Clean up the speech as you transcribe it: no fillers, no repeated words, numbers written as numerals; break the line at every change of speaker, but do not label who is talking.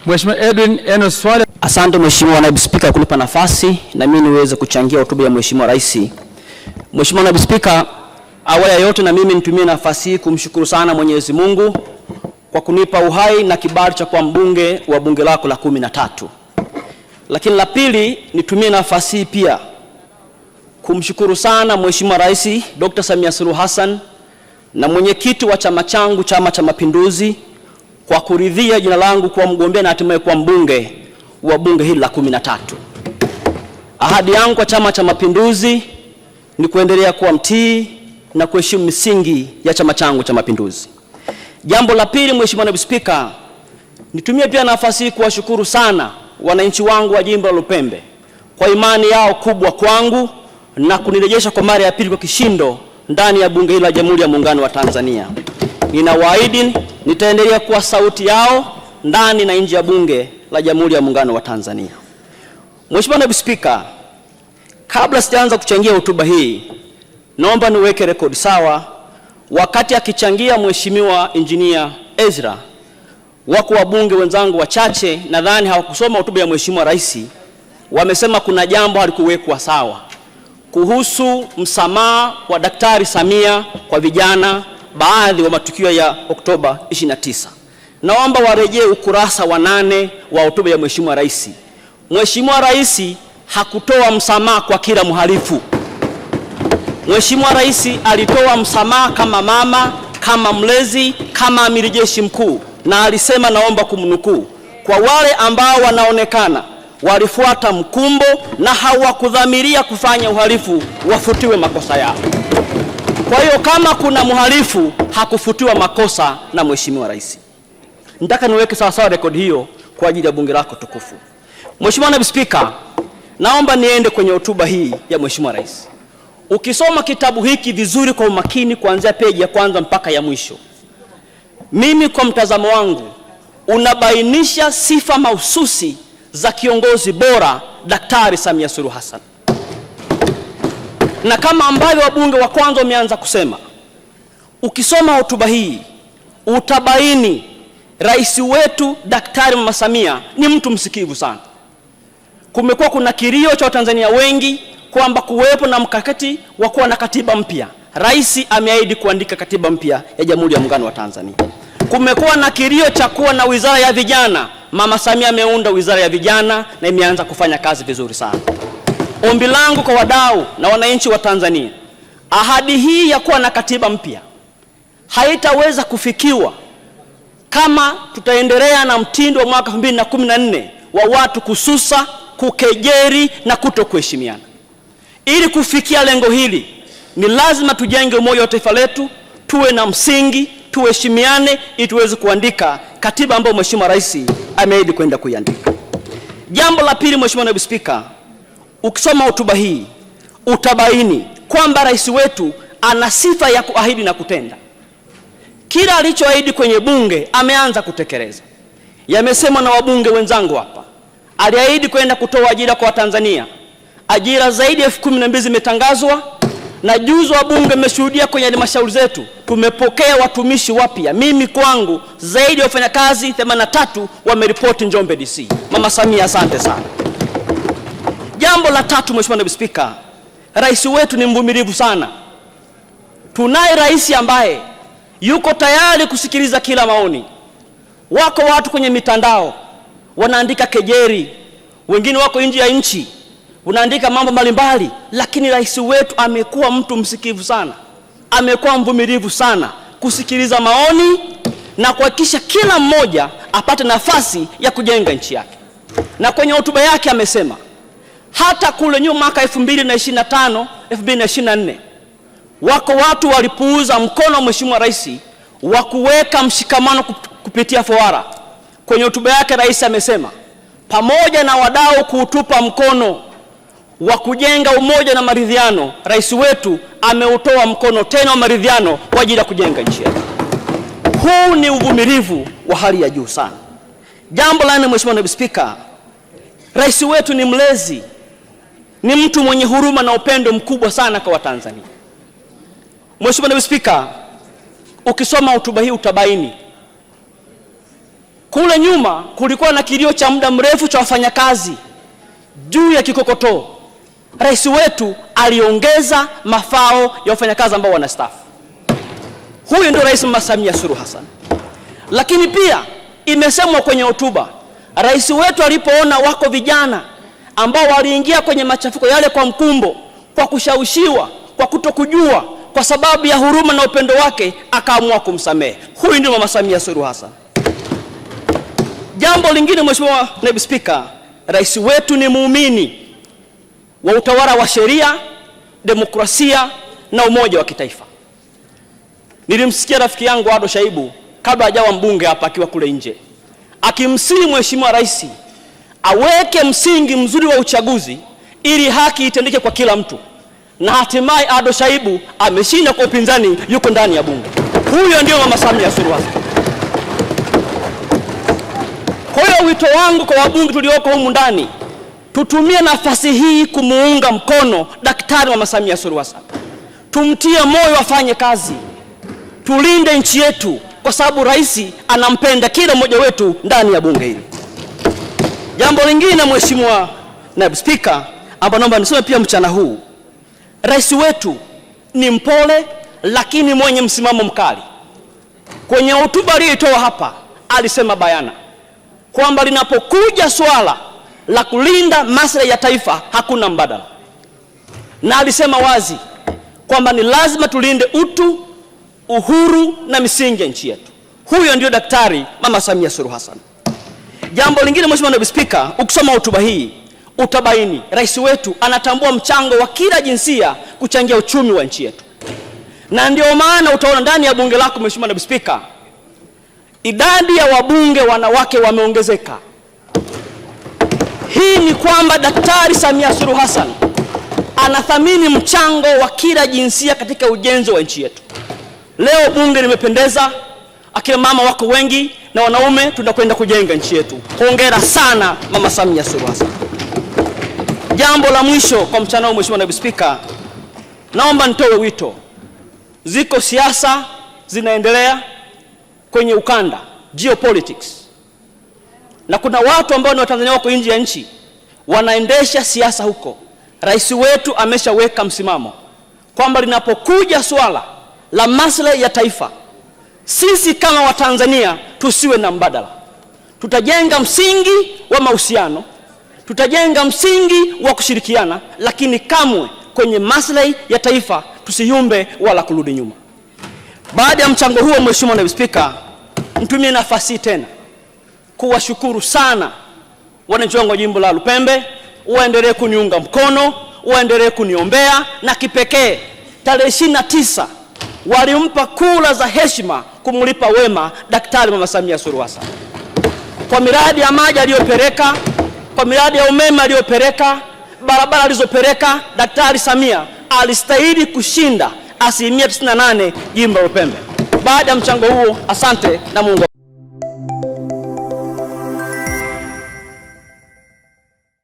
Mheshimiwa Edwin Enos Swale.
Asante Mheshimiwa Naibu Spika kunipa nafasi na mimi niweze kuchangia hotuba ya Mheshimiwa Rais. Mheshimiwa Naibu Spika, awali ya yote na mimi nitumie nafasi hii kumshukuru sana Mwenyezi Mungu kwa kunipa uhai na kibali cha kuwa mbunge wa bunge lako la 13. Lakini la pili, nitumie nafasi hii pia kumshukuru sana Mheshimiwa Rais Dr. Samia Suluhu Hassan na mwenyekiti wa chama changu, Chama cha Mapinduzi, kwa kuridhia jina langu kuwa mgombea na hatimaye kuwa mbunge wa bunge hili la 13. Ahadi yangu kwa Chama cha Mapinduzi ni kuendelea kuwa mtii na kuheshimu misingi ya chama changu cha Mapinduzi. Jambo la pili, Mheshimiwa Naibu Spika, nitumie pia nafasi hii kuwashukuru sana wananchi wangu wa jimbo la Lupembe kwa imani yao kubwa kwangu na kunirejesha kwa mara ya pili kwa kishindo ndani ya bunge hili la Jamhuri ya Muungano wa Tanzania. Ninawaahidi nitaendelea kuwa sauti yao ndani na nje ya bunge la Jamhuri ya Muungano wa Tanzania. Mheshimiwa Naibu Spika, kabla sijaanza kuchangia hotuba hii, naomba niweke rekodi sawa. Wakati akichangia Mheshimiwa Engineer Ezra, wako wabunge wenzangu wachache nadhani hawakusoma hotuba ya Mheshimiwa Rais, wamesema kuna jambo halikuwekwa sawa kuhusu msamaha wa Daktari Samia kwa vijana baadhi wa matukio ya Oktoba 29. Naomba warejee ukurasa wa 8 wa hotuba ya Mheshimiwa Rais. Mheshimiwa Rais hakutoa msamaha kwa kila mhalifu. Mheshimiwa Rais alitoa msamaha kama mama, kama mlezi, kama amiri jeshi mkuu, na alisema, naomba kumnukuu, kwa wale ambao wanaonekana walifuata mkumbo na hawakudhamiria kufanya uhalifu wafutiwe makosa yao. Kwa hiyo kama kuna mhalifu hakufutiwa makosa na Mheshimiwa Rais. Nataka niweke sawa sawa rekodi hiyo kwa ajili ya bunge lako tukufu. Mheshimiwa Naibu Spika, naomba niende kwenye hotuba hii ya Mheshimiwa Rais. Ukisoma kitabu hiki vizuri kwa umakini kuanzia peji ya kwanza mpaka ya mwisho, mimi kwa mtazamo wangu unabainisha sifa mahususi za kiongozi bora Daktari Samia Suluhu Hassan. Na kama ambavyo wabunge wa kwanza wameanza kusema, ukisoma hotuba hii utabaini rais wetu Daktari Mama Samia ni mtu msikivu sana. Kumekuwa kuna kilio cha Watanzania wengi kwamba kuwepo na mkakati wa kuwa na katiba mpya. Rais ameahidi kuandika katiba mpya ya Jamhuri ya Muungano wa Tanzania. Kumekuwa na kilio cha kuwa na wizara ya vijana. Mama Samia ameunda wizara ya vijana na imeanza kufanya kazi vizuri sana. Ombi langu kwa wadau na wananchi wa Tanzania, ahadi hii ya kuwa na katiba mpya haitaweza kufikiwa kama tutaendelea na mtindo wa mwaka 2014 wa watu kususa, kukejeri na kutokuheshimiana. Ili kufikia lengo hili, ni lazima tujenge umoja wa taifa letu, tuwe na msingi, tuheshimiane ili tuweze kuandika katiba ambayo Mheshimiwa Rais ameahidi kwenda kuiandika. Jambo la pili, Mheshimiwa Naibu Spika, ukisoma hotuba hii utabaini kwamba rais wetu ana sifa ya kuahidi na kutenda. Kila alichoahidi kwenye bunge ameanza kutekeleza. Yamesemwa na wabunge wenzangu hapa. Aliahidi kwenda kutoa ajira kwa Watanzania. Ajira zaidi ya 12,000 zimetangazwa, na juzi wabunge mmeshuhudia kwenye halmashauri zetu tumepokea watumishi wapya. Mimi kwangu zaidi ya wafanyakazi 83 wameripoti Njombe DC. Mama Samia, asante sana. Jambo la tatu, Mheshimiwa Naibu Spika, rais wetu ni mvumilivu sana. Tunaye rais ambaye yuko tayari kusikiliza kila maoni. Wako watu kwenye mitandao wanaandika kejeri, wengine wako nje ya nchi unaandika mambo mbalimbali, lakini rais wetu amekuwa mtu msikivu sana, amekuwa mvumilivu sana kusikiliza maoni na kuhakikisha kila mmoja apate nafasi ya kujenga nchi yake. Na kwenye hotuba yake amesema hata kule nyuma mwaka 2025, 2024 wako watu walipuuza mkono wa Mheshimiwa Rais wa kuweka mshikamano kupitia fawara. Kwenye hotuba yake rais amesema pamoja na wadau kuutupa mkono wa kujenga umoja na maridhiano, rais wetu ameutoa mkono tena wa maridhiano kwa ajili ya kujenga nchi yetu. Huu ni uvumilivu wa hali ya juu sana. Jambo la nne, Mheshimiwa Naibu Spika, rais wetu ni mlezi, ni mtu mwenye huruma na upendo mkubwa sana kwa Watanzania. Mheshimiwa Naibu Spika, ukisoma hotuba hii utabaini Kule nyuma kulikuwa na kilio cha muda mrefu cha wafanyakazi juu ya kikokotoo. Rais wetu aliongeza mafao ya wafanyakazi ambao wanastaafu. Huyu ndio Rais Mama Samia Suluhu Hassan. Lakini pia imesemwa kwenye hotuba, rais wetu alipoona wako vijana ambao waliingia kwenye machafuko yale kwa mkumbo, kwa kushawishiwa, kwa kutokujua, kwa sababu ya huruma na upendo wake, akaamua kumsamehe. Huyu ndio Mama Samia Suluhu Hassan. Jambo lingine, Mheshimiwa Naibu Spika, rais wetu ni muumini wa utawala wa sheria, demokrasia na umoja wa kitaifa. Nilimsikia rafiki yangu Ado Shaibu kabla hajawa mbunge hapa akiwa kule nje akimsihi Mheshimiwa Rais aweke msingi mzuri wa uchaguzi ili haki itendeke kwa kila mtu, na hatimaye Ado Shaibu ameshinda kwa upinzani, yuko ndani ya bunge. Huyo ndio Mama Samia Suluhu Hassan. Kwa hiyo wito wangu kwa wabunge tulioko humu ndani, tutumie nafasi hii kumuunga mkono Daktari Mama Samia Suluhu Hassan. Tumtie moyo afanye kazi, tulinde nchi yetu, kwa sababu rais anampenda kila mmoja wetu ndani ya bunge hili. Jambo lingine, Mheshimiwa Naibu Spika, ambapo naomba niseme pia mchana huu, rais wetu ni mpole lakini mwenye msimamo mkali. Kwenye hotuba aliyoitoa hapa alisema bayana kwamba linapokuja swala la kulinda maslahi ya taifa hakuna mbadala, na alisema wazi kwamba ni lazima tulinde utu, uhuru na misingi ya nchi yetu. Huyo ndio Daktari Mama Samia Suluhu Hassan. Jambo lingine, Mheshimiwa Naibu Spika, ukisoma hotuba hii utabaini rais wetu anatambua mchango wa kila jinsia kuchangia uchumi wa nchi yetu, na ndio maana utaona ndani ya bunge lako, Mheshimiwa Naibu Spika, idadi ya wabunge wanawake wameongezeka. Hii ni kwamba Daktari Samia Suluhu Hassan anathamini mchango wa kila jinsia katika ujenzi wa nchi yetu. Leo bunge limependeza, akina mama wako wengi na wanaume, tunakwenda kujenga nchi yetu. Hongera sana Mama Samia Suluhu Hassan. Jambo la mwisho kwa mchana huu, Mheshimiwa Naibu Spika, naomba nitoe wito. Ziko siasa zinaendelea kwenye ukanda, geopolitics, na kuna watu ambao ni Watanzania wako nje ya nchi wanaendesha siasa huko. Rais wetu ameshaweka msimamo kwamba linapokuja swala la maslahi ya taifa, sisi kama Watanzania tusiwe na mbadala. Tutajenga msingi wa mahusiano, tutajenga msingi wa kushirikiana, lakini kamwe kwenye maslahi ya taifa tusiyumbe wala kurudi nyuma. Baada ya mchango huo, Mheshimiwa Naibu Spika, nitumie nafasi tena kuwashukuru sana wananchi wangu wa jimbo la Lupembe. Waendelee kuniunga mkono, waendelee kuniombea, na kipekee tarehe 29 walimpa kura za heshima kumlipa wema Daktari Mama Samia Suluhu Hassan kwa miradi ya maji aliyopeleka, kwa miradi ya umeme aliyopeleka, barabara alizopeleka. Daktari Samia alistahili kushinda 98% jimbo la Lupembe. Baada ya mchango huo, asante na Mungu